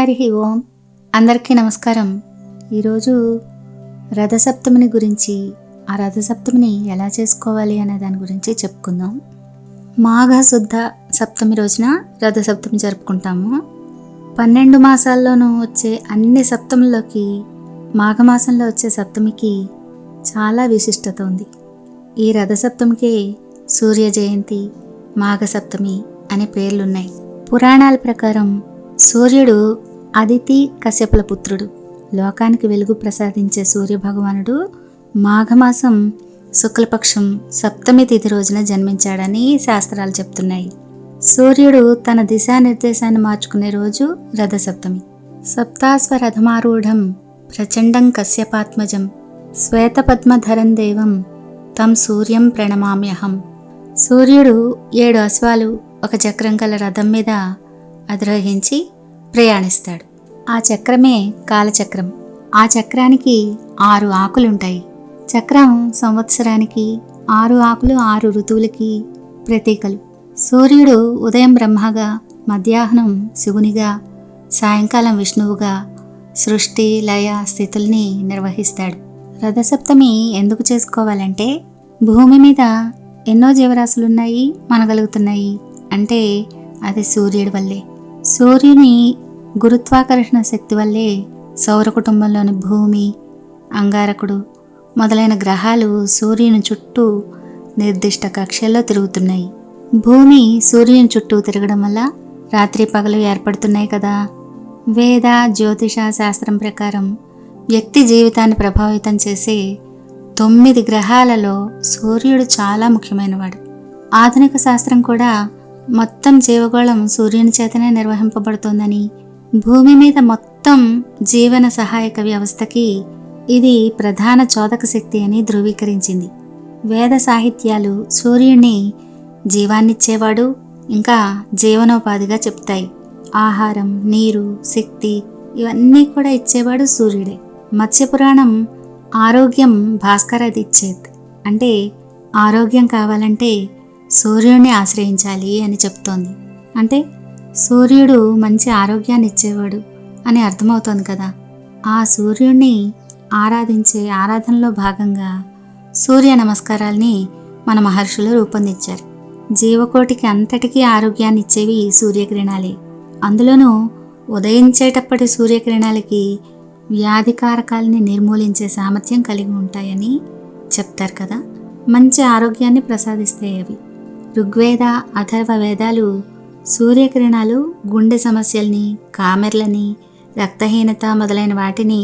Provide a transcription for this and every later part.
హరి ఓం. అందరికీ నమస్కారం. ఈరోజు రథసప్తమిని గురించి, ఆ రథసప్తమిని ఎలా చేసుకోవాలి అనే దాని గురించి చెప్పుకుందాం. మాఘ శుద్ధ సప్తమి రోజున రథసప్తమి జరుపుకుంటాము. 12 మాసాల్లోనూ వచ్చే అన్ని సప్తముల్లోకి మాఘమాసంలో వచ్చే సప్తమికి చాలా విశిష్టత ఉంది. ఈ రథసప్తమికి సూర్య జయంతి, మాఘ సప్తమి అనే పేర్లున్నాయి. పురాణాల ప్రకారం సూర్యుడు అదితి కశ్యపుల పుత్రుడు. లోకానికి వెలుగు ప్రసాదించే సూర్యభగవానుడు మాఘమాసం శుక్లపక్షం సప్తమి తిథి రోజున జన్మించాడని శాస్త్రాలు చెప్తున్నాయి. సూర్యుడు తన దిశానిర్దేశాన్ని మార్చుకునే రోజు రథసప్తమి. సప్తాశ్వరథమారూఢం ప్రచండం కశ్యపాత్మజం శ్వేతపద్మధరం దేవం తం సూర్యం ప్రణమామ్యహం. సూర్యుడు 7 అశ్వాలు ఒక చక్రం గల రథం మీద అధిరోహించి ప్రయాణిస్తాడు. ఆ చక్రమే కాలచక్రం. ఆ చక్రానికి 6 ఆకులుంటాయి. చక్రం సంవత్సరానికి 6 ఆకులు 6 ఋతువులకి ప్రతీకలు. సూర్యుడు ఉదయం బ్రహ్మగా, మధ్యాహ్నం శివునిగా, సాయంకాలం విష్ణువుగా సృష్టి లయ స్థితుల్ని నిర్వహిస్తాడు. రథసప్తమి ఎందుకు చేసుకోవాలంటే, భూమి మీద ఎన్నో జీవరాశులున్నాయి, మనగలుగుతున్నాయి అంటే అది సూర్యుడి వల్లే. సూర్యుని గురుత్వాకర్షణ శక్తి వల్లే సౌర కుటుంబంలోని భూమి, అంగారకుడు మొదలైన గ్రహాలు సూర్యుని చుట్టూ నిర్దిష్ట కక్షల్లో తిరుగుతున్నాయి. భూమి సూర్యుని చుట్టూ తిరగడం వల్ల రాత్రి పగలు ఏర్పడుతున్నాయి కదా. వేద జ్యోతిష శాస్త్రం ప్రకారం వ్యక్తి జీవితాన్ని ప్రభావితం చేసే 9 గ్రహాలలో సూర్యుడు చాలా ముఖ్యమైనవాడు. ఆధునిక శాస్త్రం కూడా మొత్తం జీవగోళం సూర్యుని చేతనే నిర్వహింపబడుతోందని, భూమి మీద మొత్తం జీవన సహాయక వ్యవస్థకి ఇది ప్రధాన చోదక శక్తి అని ధృవీకరించింది. వేద సాహిత్యాలు సూర్యుడిని జీవాన్నిచ్చేవాడు, ఇంకా జీవనోపాధిగా చెప్తాయి. ఆహారం, నీరు, శక్తి ఇవన్నీ కూడా ఇచ్చేవాడు సూర్యుడే. మత్స్యపురాణం ఆరోగ్యం భాస్కరదిచ్చేత్ అంటే ఆరోగ్యం కావాలంటే సూర్యుడిని ఆశ్రయించాలి అని చెప్తోంది. అంటే సూర్యుడు మంచి ఆరోగ్యాన్ని ఇచ్చేవాడు అని అర్థమవుతోంది కదా. ఆ సూర్యుడిని ఆరాధించే ఆరాధనలో భాగంగా సూర్య నమస్కారాల్ని మన మహర్షులు రూపొందించారు. జీవకోటికి అంతటికీ ఆరోగ్యాన్ని ఇచ్చేవి సూర్యకిరణాలే. అందులోనూ ఉదయించేటప్పటి సూర్యకిరణాలకి వ్యాధికారకాలని నిర్మూలించే సామర్థ్యం కలిగి ఉంటాయని చెప్తారు కదా. మంచి ఆరోగ్యాన్ని ప్రసాదిస్తాయి అవి. ఋగ్వేద, అథర్వ వేదాలు సూర్యకిరణాలు గుండె సమస్యల్ని, కామెర్లని, రక్తహీనత మొదలైన వాటిని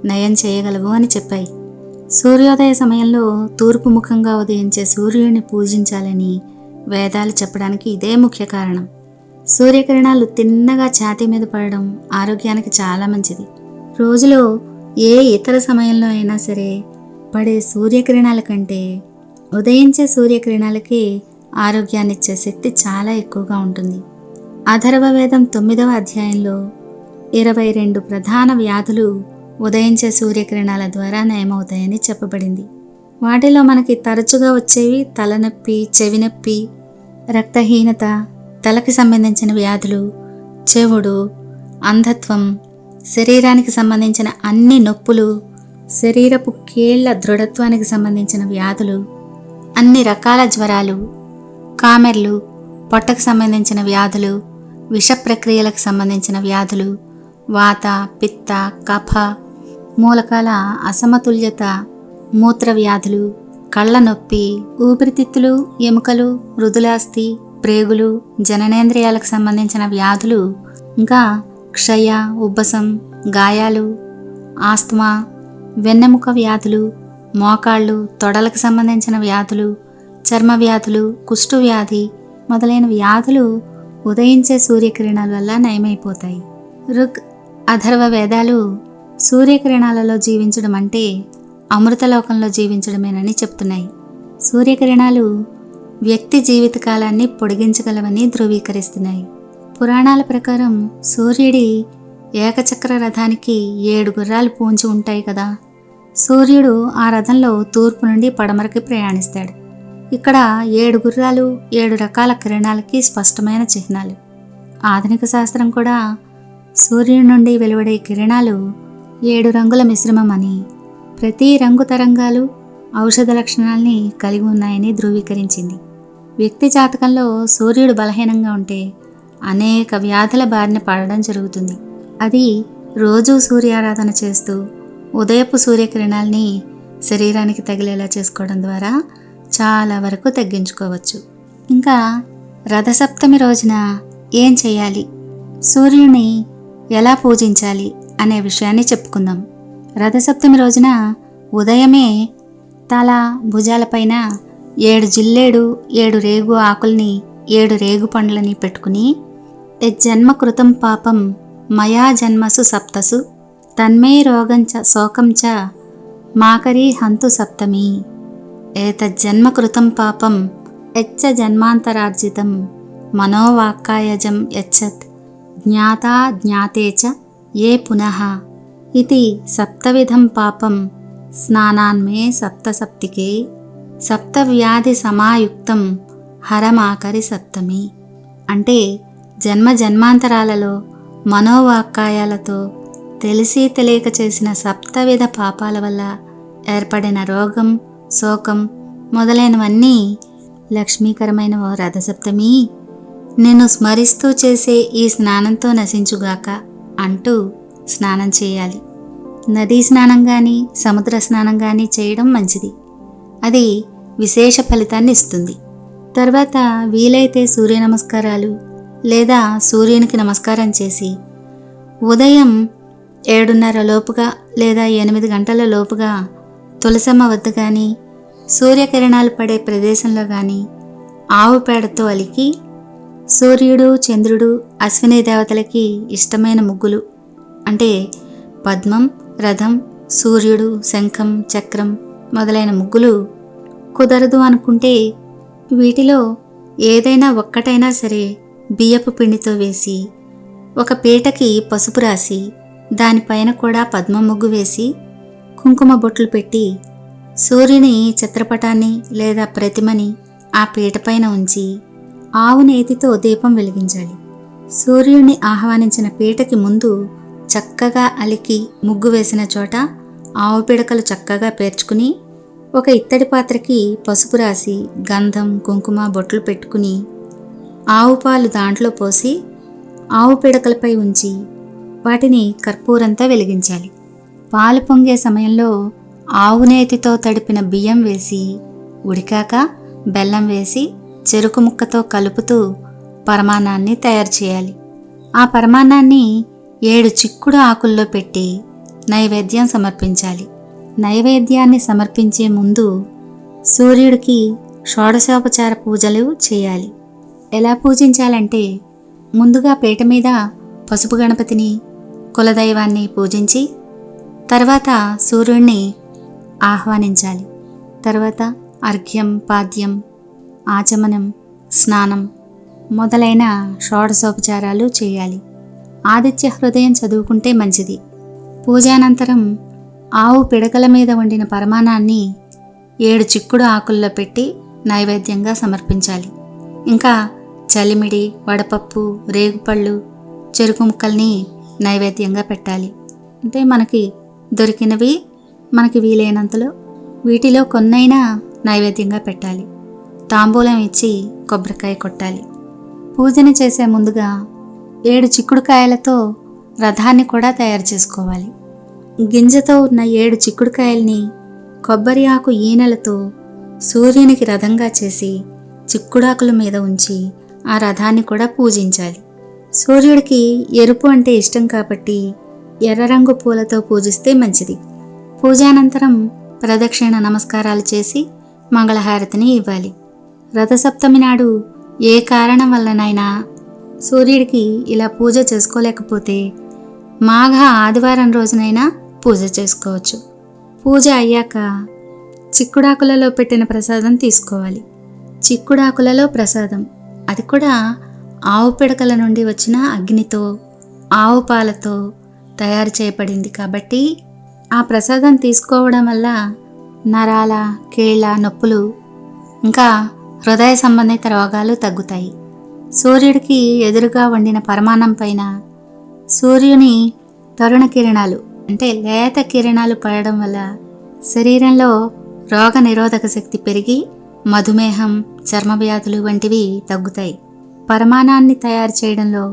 నయం చేయగలవు అని చెప్పాయి. సూర్యోదయ సమయంలో తూర్పు ముఖంగా ఉదయించే సూర్యుడిని పూజించాలని వేదాలు చెప్పడానికి ఇదే ముఖ్య కారణం. సూర్యకిరణాలు తిన్నగా ఛాతీ మీద పడడం ఆరోగ్యానికి చాలా మంచిది. రోజులో ఏ ఇతర సమయంలో అయినా సరే పడే సూర్యకిరణాల కంటే ఉదయించే సూర్యకిరణాలకి ఆరోగ్యాన్నిచ్చే శక్తి చాలా ఎక్కువగా ఉంటుంది. అథర్వ వేదం 9వ అధ్యాయంలో 22 ప్రధాన వ్యాధులు ఉదయించే సూర్యకిరణాల ద్వారా నయమవుతాయని చెప్పబడింది. వాటిలో మనకి తరచుగా వచ్చేవి తలనొప్పి, చెవి నొప్పి, రక్తహీనత, తలకి సంబంధించిన వ్యాధులు, చెవుడు, అంధత్వం, శరీరానికి సంబంధించిన అన్ని నొప్పులు, శరీరపు కీళ్ల దృఢత్వానికి సంబంధించిన వ్యాధులు, అన్ని రకాల జ్వరాలు, కామెర్లు, పొట్టకు సంబంధించిన వ్యాధులు, విష ప్రక్రియలకు సంబంధించిన వ్యాధులు, వాత, పిత్త, కఫ, మూలకాల అసమతుల్యత, మూత్ర వ్యాధులు, కళ్ళ నొప్పి, ఊపిరితిత్తులు, ఎముకలు, మృదులాస్థి, ప్రేగులు, జననేంద్రియాలకు సంబంధించిన వ్యాధులు, ఇంకా క్షయ, ఉబ్బసం, గాయాలు, ఆస్తమా, వెన్నెముక వ్యాధులు, మోకాళ్ళు, తొడలకు సంబంధించిన వ్యాధులు, చర్మ వ్యాధులు, కుష్టు వ్యాధి మొదలైన వ్యాధులు ఉదయించే సూర్యకిరణాల వల్ల నయమైపోతాయి. ఋగ్, అథర్వ వేదాలు సూర్యకిరణాలలో జీవించడం అంటే అమృతలోకంలో జీవించడమేనని చెప్తున్నాయి. సూర్యకిరణాలు వ్యక్తి జీవితకాలాన్ని పొడిగించగలవని ధృవీకరిస్తున్నాయి. పురాణాల ప్రకారం సూర్యుడి ఏకచక్ర రథానికి 7 గుర్రాలు పూంచి ఉంటాయి కదా. సూర్యుడు ఆ రథంలో తూర్పు నుండి పడమరకి ప్రయాణిస్తాడు. ఇక్కడ 7 గుర్రాలు 7 రకాల కిరణాలకి స్పష్టమైన చిహ్నాలు. ఆధునిక శాస్త్రం కూడా సూర్యుడి నుండి వెలువడే కిరణాలు 7 రంగుల మిశ్రమం అని, ప్రతి రంగు తరంగాలు ఔషధ లక్షణాల్ని కలిగి ఉన్నాయని ధృవీకరించింది. వ్యక్తి జాతకంలో సూర్యుడు బలహీనంగా ఉంటే అనేక వ్యాధుల బారిన పడడం జరుగుతుంది. అది రోజూ సూర్యారాధన చేస్తూ ఉదయపు సూర్యకిరణాల్ని శరీరానికి తగిలేలా చేసుకోవడం ద్వారా చాలా వరకు తగ్గించుకోవచ్చు. ఇంకా రథసప్తమి రోజున ఏం చేయాలి, సూర్యుని ఎలా పూజించాలి అనే విషయాన్ని చెప్పుకుందాం. రథసప్తమి రోజున ఉదయమే తల భుజాలపైన 7 జిల్లేడు 7 రేగు ఆకుల్ని 7 రేగు పండ్లని పెట్టుకుని జన్మ కృతం పాపం మయా జన్మసు సప్తసు తన్మే రోగంచ శోకంచ మాకరీ హంతు సప్తమి ఏతజ్జన్మ కృతం పాపం యచ్చ జన్మాంతరార్జితం మనోవాక్కాయజం యచ్చత్ జ్ఞాతా జ్ఞాతే చ ఏ పునః ఇది సప్తవిధం పాపం స్నానాన్మే సప్తసప్తికే సప్తవ్యాధి సమాయుక్తం హరమాకరి సప్తమి. అంటే జన్మ జన్మాంతరాలలో మనోవాక్కాయాలతో తెలిసి తెలియక చేసిన సప్తవిధ పాపాల వల్ల ఏర్పడిన రోగం, శోకం మొదలైనవన్నీ లక్ష్మీకరమైన ఓ రథసప్తమి నిన్ను స్మరిస్తూ చేసే ఈ స్నానంతో నశించుగాక అంటూ స్నానం చేయాలి. నదీ స్నానం కానీ సముద్ర స్నానం కానీ చేయడం మంచిది. అది విశేష ఫలితాన్ని ఇస్తుంది. తర్వాత వీలైతే సూర్య నమస్కారాలు లేదా సూర్యునికి నమస్కారం చేసి ఉదయం 7:30 లోపుగా లేదా 8 గంటల లోపుగా తులసమ్మ వద్ద కానీ సూర్యకిరణాలు పడే ప్రదేశంలో కానీ ఆవు పేడతో అలికి సూర్యుడు, చంద్రుడు, అశ్విని దేవతలకి ఇష్టమైన ముగ్గులు అంటే పద్మం, రథం, సూర్యుడు, శంఖం, చక్రం మొదలైన ముగ్గులు కుదరదు అనుకుంటే వీటిలో ఏదైనా ఒక్కటైనా సరే బియ్యపు పిండితో వేసి ఒక పీటకి పసుపు రాసి దానిపైన కూడా పద్మ ముగ్గు వేసి కుంకుమ బొట్లు పెట్టి సూర్యుని చిత్రపటాన్ని లేదా ప్రతిమని ఆ పీటపైన ఉంచి ఆవు నేతితో దీపం వెలిగించాలి. సూర్యుడిని ఆహ్వానించిన పీటకి ముందు చక్కగా అలికి ముగ్గు వేసిన చోట ఆవు పిడకలు చక్కగా పేర్చుకుని ఒక ఇత్తడి పాత్రకి పసుపు రాసి గంధం, కుంకుమ బొట్లు పెట్టుకుని ఆవు పాలు దాంట్లో పోసి ఆవు పిడకలపై ఉంచి వాటిని కర్పూరంతో వెలిగించాలి. పాలు పొంగే సమయంలో ఆవు నేతితో తడిపిన బియ్యం వేసి ఉడికాక బెల్లం వేసి చెరుకు ముక్కతో కలుపుతూ పరమాన్నాన్ని తయారు చేయాలి. ఆ పరమాన్నాన్ని 7 చిక్కుడు ఆకుల్లో పెట్టి నైవేద్యం సమర్పించాలి. నైవేద్యాన్ని సమర్పించే ముందు సూర్యుడికి షోడశోపచార పూజలు చేయాలి. ఎలా పూజించాలంటే ముందుగా పీట మీద పసుపు గణపతిని, కులదైవాన్ని పూజించి తర్వాత సూర్యుడిని ఆహ్వానించాలి. తర్వాత అర్ఘ్యం, పాద్యం, ఆచమనం, స్నానం మొదలైన షోడశోపచారాలు చేయాలి. ఆదిత్య హృదయం చదువుకుంటే మంచిది. పూజానంతరం ఆవు పిడకల మీద వండిన పరమాన్నాన్ని 7 చిక్కుడు ఆకుల్లో పెట్టి నైవేద్యంగా సమర్పించాలి. ఇంకా చలిమిడి, వడపప్పు, రేగుపళ్ళు, చెరుకు ముక్కల్ని నైవేద్యంగా పెట్టాలి. అంటే మనకి దొరికినవి మనకి వీలైనంతలో వీటిలో కొన్నైనా నైవేద్యంగా పెట్టాలి. తాంబూలం ఇచ్చి కొబ్బరికాయ కొట్టాలి. పూజను చేసే ముందుగా 7 చిక్కుడుకాయలతో రథాన్ని కూడా తయారు చేసుకోవాలి. గింజతో ఉన్న 7 చిక్కుడుకాయల్ని కొబ్బరి ఆకు ఈనెలతో సూర్యునికి రథంగా చేసి చిక్కుడాకుల మీద ఉంచి ఆ రథాన్ని కూడా పూజించాలి. సూర్యుడికి ఎరుపు అంటే ఇష్టం కాబట్టి ఎర్ర రంగు పూలతో పూజిస్తే మంచిది. పూజానంతరం ప్రదక్షిణ నమస్కారాలు చేసి మంగళహారతిని ఇవ్వాలి. రథసప్తమి నాడు ఏ కారణం వల్లనైనా సూర్యుడికి ఇలా పూజ చేసుకోలేకపోతే మాఘ ఆదివారం రోజునైనా పూజ చేసుకోవచ్చు. పూజ అయ్యాక చిక్కుడాకులలో పెట్టిన ప్రసాదం తీసుకోవాలి. చిక్కుడాకులలో ప్రసాదం అది కూడా ఆవు పిడకల నుండి వచ్చిన అగ్నితో, ఆవు పాలతో తయారు చేయబడింది కాబట్టి ఆ ప్రసాదం తీసుకోవడం వల్ల నరాల, కీళ్ళ నొప్పులు ఇంకా హృదయ సంబంధిత రోగాలు తగ్గుతాయి. సూర్యుడికి ఎదురుగా వండిన పరమాన్నం పైన సూర్యుని తరుణ కిరణాలు అంటే లేత కిరణాలు పడడం వల్ల శరీరంలో రోగ నిరోధక శక్తి పెరిగి మధుమేహం, చర్మవ్యాధులు వంటివి తగ్గుతాయి. పరమాణాన్ని తయారు చేయడంలో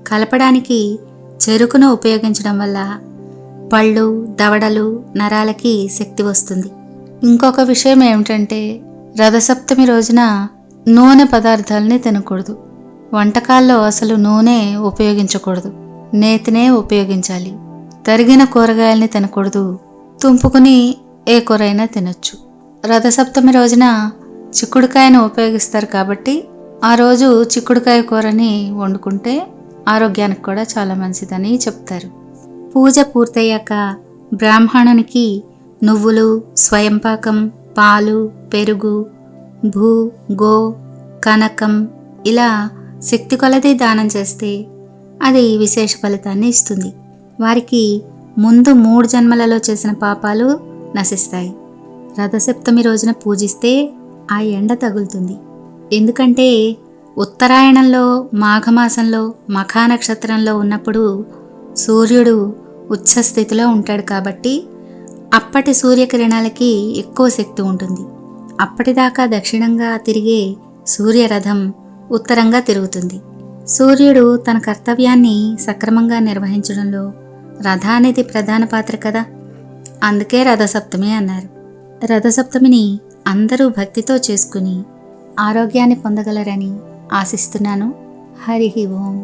కలపడానికి చెరుకును ఉపయోగించడం వల్ల పళ్ళు, దవడలు, నరాలకి శక్తి వస్తుంది. ఇంకొక విషయం ఏమిటంటే రథసప్తమి రోజున నూనె పదార్థాలని తినకూడదు. వంటకాల్లో అసలు నూనె ఉపయోగించకూడదు. నేతినే ఉపయోగించాలి. తరిగిన కూరగాయల్ని తినకూడదు. తుంపుకుని ఏ కూరైనా తినొచ్చు. రథసప్తమి రోజున చిక్కుడుకాయను ఉపయోగిస్తారు కాబట్టి ఆ రోజు చిక్కుడుకాయ కూరని వండుకుంటే ఆరోగ్యానికి కూడా చాలా మంచిదని చెప్తారు. పూజ పూర్తయ్యాక బ్రాహ్మణునికి నువ్వులు, స్వయంపాకం, పాలు, పెరుగు, భూ, గో, కనకం ఇలా శక్తి కొలది దానం చేస్తే అది విశేష ఫలితాన్ని ఇస్తుంది. వారికి ముందు 3 జన్మలలో చేసిన పాపాలు నశిస్తాయి. రథసప్తమి రోజున పూజిస్తే ఆ ఎండ తగులుతుంది. ఎందుకంటే ఉత్తరాయణంలో మాఘమాసంలో మఖా నక్షత్రంలో ఉన్నప్పుడు సూర్యుడు ఉచ్చస్థితిలో ఉంటాడు కాబట్టి అప్పటి సూర్యకిరణాలకి ఎక్కువ శక్తి ఉంటుంది. అప్పటిదాకా దక్షిణంగా తిరిగే సూర్యరథం ఉత్తరంగా తిరుగుతుంది. సూర్యుడు తన కర్తవ్యాన్ని సక్రమంగా నిర్వహించడంలో రథానిది ప్రధాన పాత్ర కదా, అందుకే రథసప్తమి అన్నారు. రథసప్తమిని అందరూ భక్తితో చేసుకుని ఆరోగ్యాన్ని పొందగలరని ఆశిస్తున్నాను. హరి ఓం.